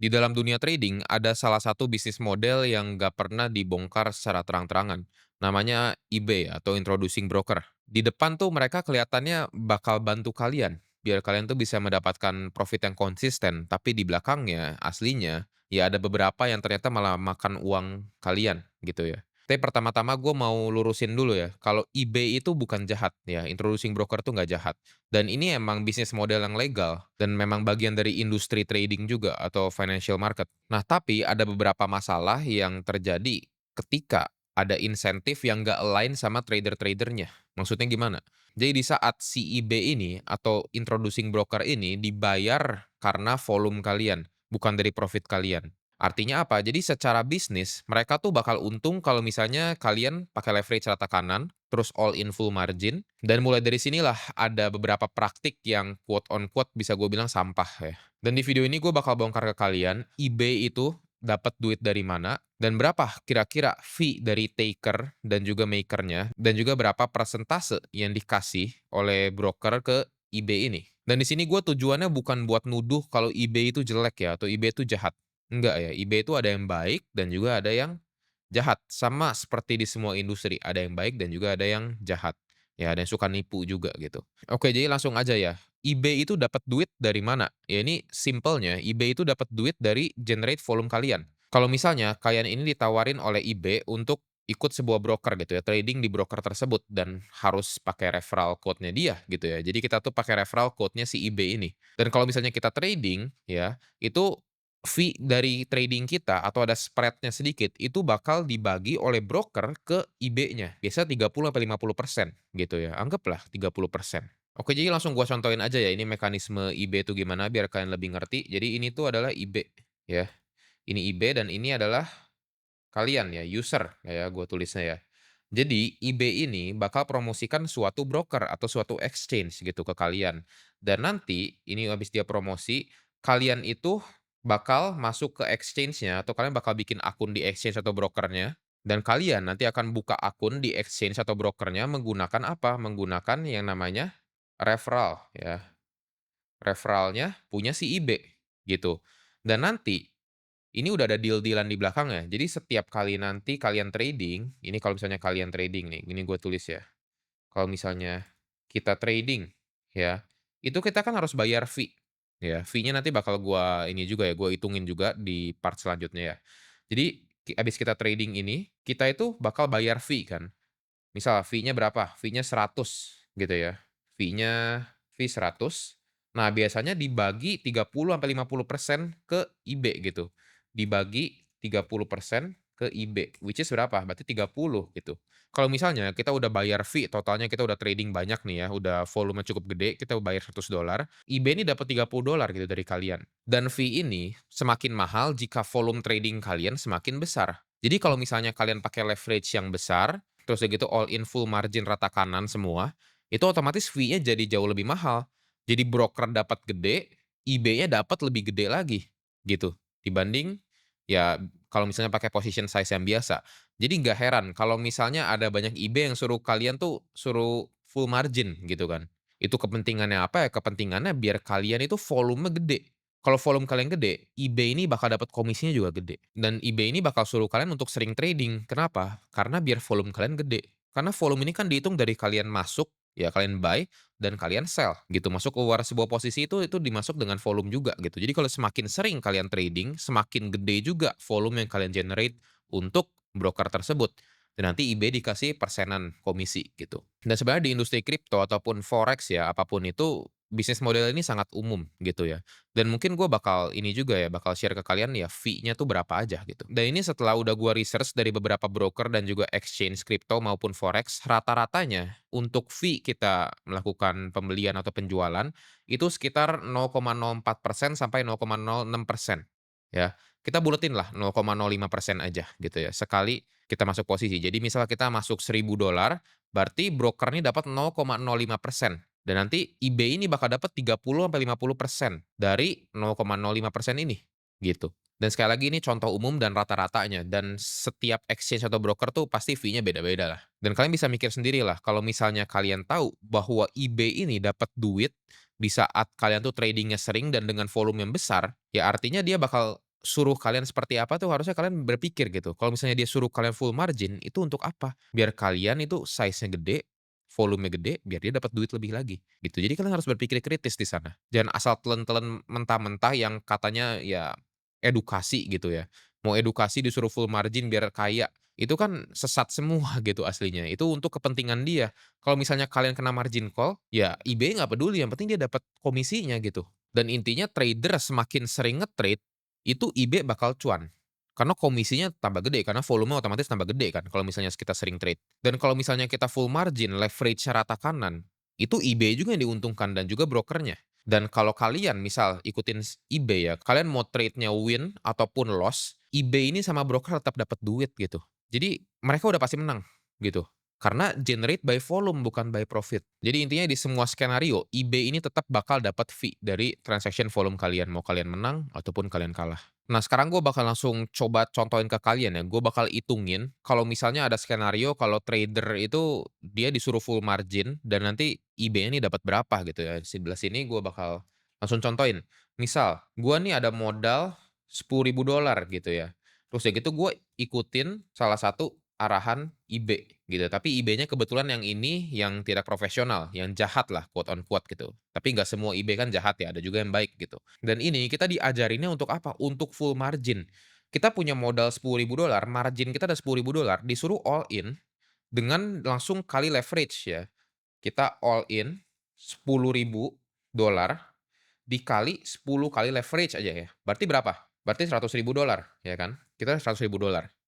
Di dalam dunia trading, ada salah satu bisnis model yang nggak pernah dibongkar secara terang-terangan. Namanya eBay atau Introducing Broker. Di depan tuh mereka kelihatannya bakal bantu kalian, biar kalian tuh bisa mendapatkan profit yang konsisten. Tapi di belakangnya, aslinya, ya ada beberapa yang ternyata malah makan uang kalian gitu ya. Tapi pertama-tama gue mau lurusin dulu ya, kalau eBay itu bukan jahat ya, Introducing Broker tuh nggak jahat. Dan ini emang bisnis model yang legal dan memang bagian dari industri trading juga atau financial market. Nah, tapi ada beberapa masalah yang terjadi ketika ada insentif yang nggak align sama trader-tradernya. Maksudnya gimana? Jadi di saat si eBay ini atau introducing broker ini dibayar karena volume kalian, bukan dari profit kalian. Artinya apa? Jadi secara bisnis, mereka tuh bakal untung kalau misalnya kalian pakai leverage rata kanan, terus all in full margin, dan mulai dari sinilah ada beberapa praktik yang quote on quote bisa gue bilang sampah ya. Dan di video ini gue bakal bongkar ke kalian, eBay itu dapat duit dari mana, dan berapa kira-kira fee dari taker dan juga makernya, dan juga berapa persentase yang dikasih oleh broker ke eBay ini. Dan di sini gue tujuannya bukan buat nuduh kalau eBay itu jelek ya, atau eBay itu jahat. Enggak ya, eBay itu ada yang baik dan juga ada yang jahat. Sama seperti di semua industri, ada yang baik dan juga ada yang jahat. Ya, ada yang suka nipu juga gitu. Oke, jadi langsung aja ya. eBay itu dapat duit dari mana? Ya ini simpelnya, eBay itu dapat duit dari generate volume kalian. Kalau misalnya kalian ini ditawarin oleh eBay untuk ikut sebuah broker gitu ya, trading di broker tersebut dan harus pakai referral code-nya dia gitu ya. Jadi kita tuh pakai referral code-nya si eBay ini. Dan kalau misalnya kita trading ya, itu fee dari trading kita atau ada spread-nya sedikit, itu bakal dibagi oleh broker ke IB-nya. Biasa 30-50% gitu ya, anggaplah 30%. Oke, jadi langsung gua contohin aja ya, ini mekanisme IB itu gimana biar kalian lebih ngerti. Jadi ini tuh adalah IB ya, ini IB dan ini adalah kalian ya, user ya gua tulisnya ya. Jadi IB ini bakal promosikan suatu broker atau suatu exchange gitu ke kalian. Dan nanti ini habis dia promosi, kalian itu bakal masuk ke exchange-nya atau kalian bakal bikin akun di exchange atau brokernya dan kalian nanti akan buka akun di exchange atau brokernya menggunakan apa? Menggunakan yang namanya referral ya. Referralnya punya si IB gitu. Dan nanti ini udah ada deal-deal-an di belakangnya. Jadi setiap kali nanti kalian trading, ini kalau misalnya kalian trading nih, ini gue tulis ya. Kalau misalnya kita trading, ya, itu kita kan harus bayar fee. Ya, fee-nya nanti bakal gua ini juga ya, gua hitungin juga di part selanjutnya ya. Jadi abis kita trading ini, kita itu bakal bayar fee kan. Misal fee-nya berapa? Fee-nya 100 gitu ya. Fee 100. Nah, biasanya dibagi 30-50% ke IB gitu. Dibagi 30% ke IB, which is berapa? Berarti 30 gitu. Kalau misalnya kita udah bayar fee, totalnya kita udah trading banyak nih ya, udah volume cukup gede, kita bayar $100, IB ini dapat $30 gitu dari kalian. Dan fee ini semakin mahal jika volume trading kalian semakin besar. Jadi kalau misalnya kalian pakai leverage yang besar, terus udah gitu all in full margin rata kanan semua, itu otomatis fee-nya jadi jauh lebih mahal. Jadi broker dapat gede, IB-nya dapat lebih gede lagi, gitu. Dibanding ya kalau misalnya pakai position size yang biasa. Jadi nggak heran kalau misalnya ada banyak IB yang suruh kalian tuh suruh full margin gitu kan. Itu kepentingannya apa ya? Kepentingannya biar kalian itu volume gede. Kalau volume kalian gede, IB ini bakal dapat komisinya juga gede. Dan IB ini bakal suruh kalian untuk sering trading. Kenapa? Karena biar volume kalian gede. Karena volume ini kan dihitung dari kalian masuk, ya kalian buy, dan kalian sell gitu. Masuk keluar sebuah posisi itu dimasuk dengan volume juga gitu. Jadi kalau semakin sering kalian trading, semakin gede juga volume yang kalian generate untuk broker tersebut. Dan nanti IB dikasih persenan komisi gitu. Dan sebenarnya di industri kripto ataupun forex ya, apapun itu, bisnis model ini sangat umum gitu ya. Dan mungkin gue bakal ini juga ya, bakal share ke kalian ya fee-nya tuh berapa aja gitu. Dan ini setelah udah gue research dari beberapa broker dan juga exchange kripto maupun forex, rata-ratanya untuk fee kita melakukan pembelian atau penjualan itu sekitar 0,04% sampai 0,06% ya. Kita buletin lah 0,05% aja gitu ya, sekali kita masuk posisi. Jadi misal kita masuk $1.000, berarti broker ini dapat 0,05%. Dan nanti IB ini bakal dapat 30-50% dari 0,05% ini, gitu. Dan sekali lagi ini contoh umum dan rata-ratanya, dan setiap exchange atau broker tuh pasti fee-nya beda-beda lah. Dan kalian bisa mikir sendiri lah, kalau misalnya kalian tahu bahwa IB ini dapat duit di saat kalian tuh tradingnya sering dan dengan volume yang besar, ya artinya dia bakal suruh kalian seperti apa tuh harusnya kalian berpikir gitu. Kalau misalnya dia suruh kalian full margin, itu untuk apa? Biar kalian itu size-nya gede, volumenya gede, biar dia dapat duit lebih lagi, gitu. Jadi kalian harus berpikir kritis di sana. Jangan asal telan-telan mentah-mentah yang katanya ya edukasi gitu ya. Mau edukasi disuruh full margin biar kaya, itu kan sesat semua gitu aslinya. Itu untuk kepentingan dia. Kalau misalnya kalian kena margin call, ya eBay nggak peduli, yang penting dia dapat komisinya gitu. Dan intinya trader semakin sering nge-trade, itu eBay bakal cuan. Karena komisinya tambah gede, karena volume otomatis tambah gede kan kalau misalnya kita sering trade. Dan kalau misalnya kita full margin, leverage rata kanan, itu eBay juga yang diuntungkan dan juga brokernya. Dan kalau kalian misal ikutin eBay ya, kalian mau trade-nya win ataupun loss, eBay ini sama broker tetap dapat duit gitu. Jadi mereka udah pasti menang gitu. Karena generate by volume bukan by profit. Jadi intinya di semua skenario, eBay ini tetap bakal dapat fee dari transaction volume kalian, mau kalian menang ataupun kalian kalah. Nah, sekarang gue bakal langsung coba contohin ke kalian ya. Gue bakal hitungin kalau misalnya ada skenario kalau trader itu dia disuruh full margin dan nanti eBay ini dapat berapa gitu ya. Di sebelah sini gue bakal langsung contohin. Misal, gue nih ada modal $10.000 gitu ya. Terus ya gitu gue ikutin salah satu arahan eBay gitu. Tapi eBay-nya kebetulan yang ini yang tidak profesional, yang jahat lah quote on quote gitu. Tapi nggak semua eBay kan jahat ya, ada juga yang baik gitu. Dan ini kita diajarinnya untuk apa? Untuk full margin. Kita punya modal $10.000, margin kita ada $10.000, disuruh all in dengan langsung kali leverage ya. Kita all in $10.000 dikali 10 kali leverage aja ya. Berarti berapa? Berarti $100.000 ya kan? Kita $100.000.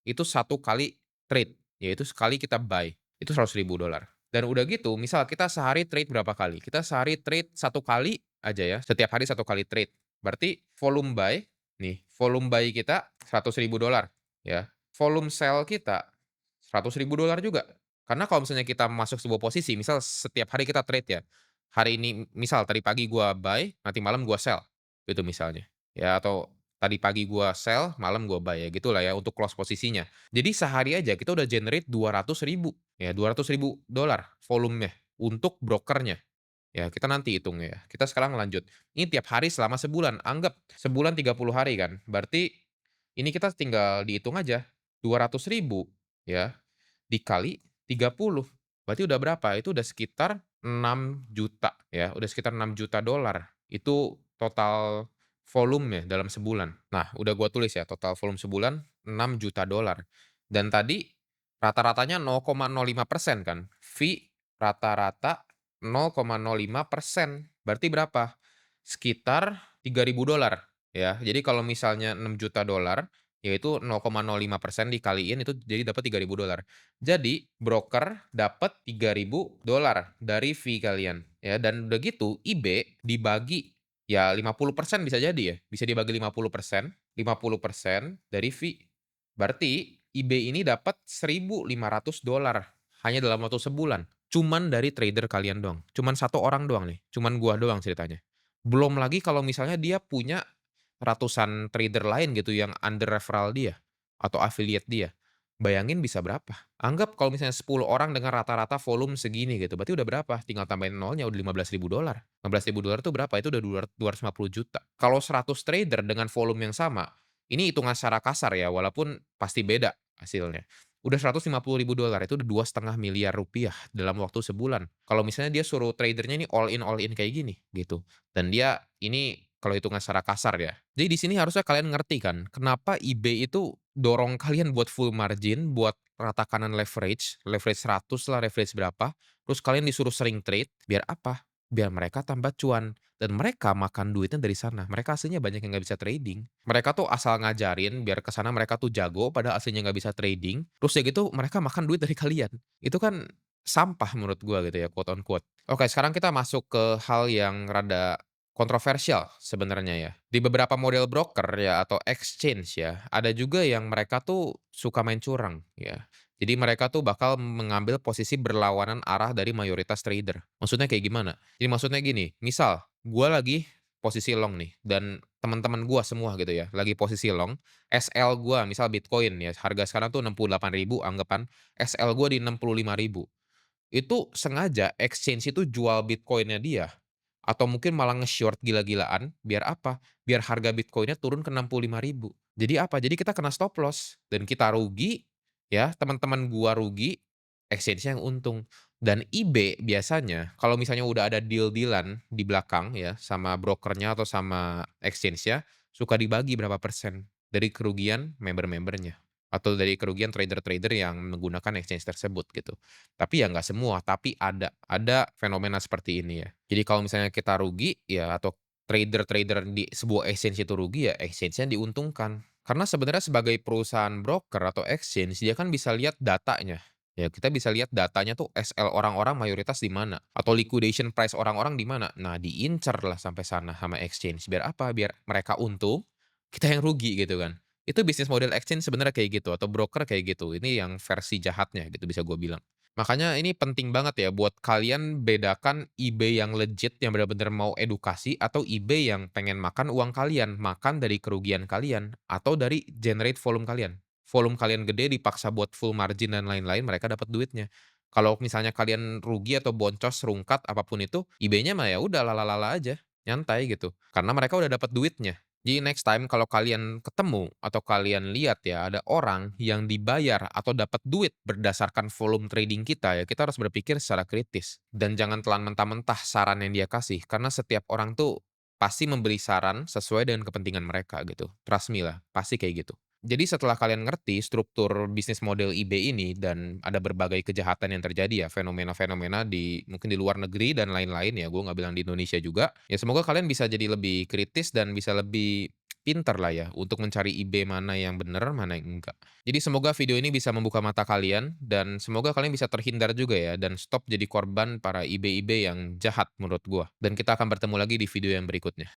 Itu satu kali trade, yaitu sekali kita buy, itu $100.000. Dan udah gitu, misal kita sehari trade berapa kali? Kita sehari trade satu kali aja ya, setiap hari satu kali trade. Berarti volume buy, nih, volume buy kita $100.000 ya. Volume sell kita $100.000 juga. Karena kalau misalnya kita masuk sebuah posisi, misal setiap hari kita trade ya, hari ini misal tadi pagi gua buy, nanti malam gua sell, gitu misalnya. Ya atau tadi pagi gua sell, malam gua buy, ya gitulah ya untuk close posisinya. Jadi sehari aja kita udah generate 200.000 ya $200.000 volumenya untuk brokernya. Ya kita nanti hitung ya. Kita sekarang lanjut. Ini tiap hari selama sebulan, anggap sebulan 30 hari kan. Berarti ini kita tinggal dihitung aja, 200.000 ya dikali 30. Berarti udah berapa? Itu udah sekitar 6 juta ya, udah sekitar $6 juta. Itu total volume ya dalam sebulan. Nah, udah gua tulis ya total volume sebulan $6 juta. Dan tadi rata-ratanya 0,05% kan. Fee rata-rata 0,05%. Berarti berapa? Sekitar $3.000 ya. Jadi kalau misalnya $6 juta, yaitu 0,05% dikaliin itu jadi dapat $3.000. Jadi broker dapat $3.000 dari fee kalian ya, dan udah gitu eBay dibagi ya 50% bisa jadi ya, bisa dibagi 50% dari fee. Berarti eBay ini dapat $1.500 hanya dalam waktu sebulan. Cuman dari trader kalian doang. Cuman satu orang doang nih, cuman gua doang ceritanya. Belum lagi kalau misalnya dia punya ratusan trader lain gitu yang under referral dia atau affiliate dia. Bayangin bisa berapa? Anggap kalau misalnya 10 orang dengan rata-rata volume segini gitu, berarti udah berapa? Tinggal tambahin nolnya udah $15.000. $15.000 itu berapa? Itu udah 250 juta. Kalau 100 trader dengan volume yang sama, ini hitungan secara kasar ya, walaupun pasti beda hasilnya. Udah $150.000, itu udah 2,5 miliar rupiah dalam waktu sebulan. Kalau misalnya dia suruh tradernya ini all in kayak gini gitu. Dan dia ini kalau hitungan secara kasar ya. Jadi di sini harusnya kalian ngerti kan, kenapa eBay itu dorong kalian buat full margin, buat rata kanan leverage 100 lah, leverage berapa, terus kalian disuruh sering trade, biar apa? Biar mereka tambah cuan. Dan mereka makan duitnya dari sana. Mereka aslinya banyak yang nggak bisa trading. Mereka tuh asal ngajarin biar ke sana mereka tuh jago, padahal aslinya nggak bisa trading. Terus ya gitu mereka makan duit dari kalian. Itu kan sampah menurut gua gitu ya, quote on quote. Oke, sekarang kita masuk ke hal yang rada kontroversial sebenarnya ya. Di beberapa model broker ya atau exchange ya, ada juga yang mereka tuh suka main curang ya. Jadi mereka tuh bakal mengambil posisi berlawanan arah dari mayoritas trader. Maksudnya kayak gimana? Jadi maksudnya gini, misal gua lagi posisi long nih dan teman-teman gua semua gitu ya, lagi posisi long, SL gua misal Bitcoin ya, harga sekarang tuh 68.000 anggapan, SL gua di 65.000. Itu sengaja exchange itu jual Bitcoin-nya dia atau mungkin malah nge-short gila-gilaan, biar apa? Biar harga Bitcoin-nya turun ke 65.000. Jadi apa? Jadi kita kena stop loss dan kita rugi, ya, teman-teman gua rugi, exchange-nya yang untung. Dan eBay biasanya kalau misalnya udah ada deal-deal-an di belakang ya, sama brokernya atau sama exchange-nya, suka dibagi berapa persen dari kerugian member-membernya, atau dari kerugian trader-trader yang menggunakan exchange tersebut gitu. Tapi ya nggak semua, tapi ada fenomena seperti ini ya. Jadi kalau misalnya kita rugi, ya atau trader-trader di sebuah exchange itu rugi, ya exchange-nya diuntungkan. Karena sebenarnya sebagai perusahaan broker atau exchange, dia kan bisa lihat datanya. Ya, kita bisa lihat datanya tuh SL orang-orang mayoritas di mana, atau liquidation price orang-orang di mana. Nah, diincer lah sampai sana sama exchange. Biar apa? Biar mereka untung, kita yang rugi gitu kan. Itu bisnis model exchange sebenarnya kayak gitu, atau broker kayak gitu. Ini yang versi jahatnya gitu bisa gue bilang. Makanya ini penting banget ya buat kalian bedakan eBay yang legit, yang benar-benar mau edukasi, atau eBay yang pengen makan uang kalian, makan dari kerugian kalian, atau dari generate volume kalian. Volume kalian gede dipaksa buat full margin dan lain-lain, mereka dapat duitnya. Kalau misalnya kalian rugi atau boncos, rungkat, apapun itu, eBay-nya mah ya udah lala-lala aja, nyantai gitu. Karena mereka udah dapat duitnya. Jadi next time kalau kalian ketemu atau kalian lihat ya ada orang yang dibayar atau dapat duit berdasarkan volume trading kita ya, kita harus berpikir secara kritis dan jangan telan mentah-mentah saran yang dia kasih karena setiap orang tuh pasti memberi saran sesuai dengan kepentingan mereka gitu. Trust me lah, pasti kayak gitu. Jadi setelah kalian ngerti struktur bisnis model eBay ini dan ada berbagai kejahatan yang terjadi ya, fenomena-fenomena di mungkin di luar negeri dan lain-lain ya, gue nggak bilang di Indonesia juga. Ya semoga kalian bisa jadi lebih kritis dan bisa lebih pinter lah ya untuk mencari eBay mana yang bener, mana yang enggak. Jadi semoga video ini bisa membuka mata kalian dan semoga kalian bisa terhindar juga ya dan stop jadi korban para eBay-eBay yang jahat menurut gua. Dan kita akan bertemu lagi di video yang berikutnya.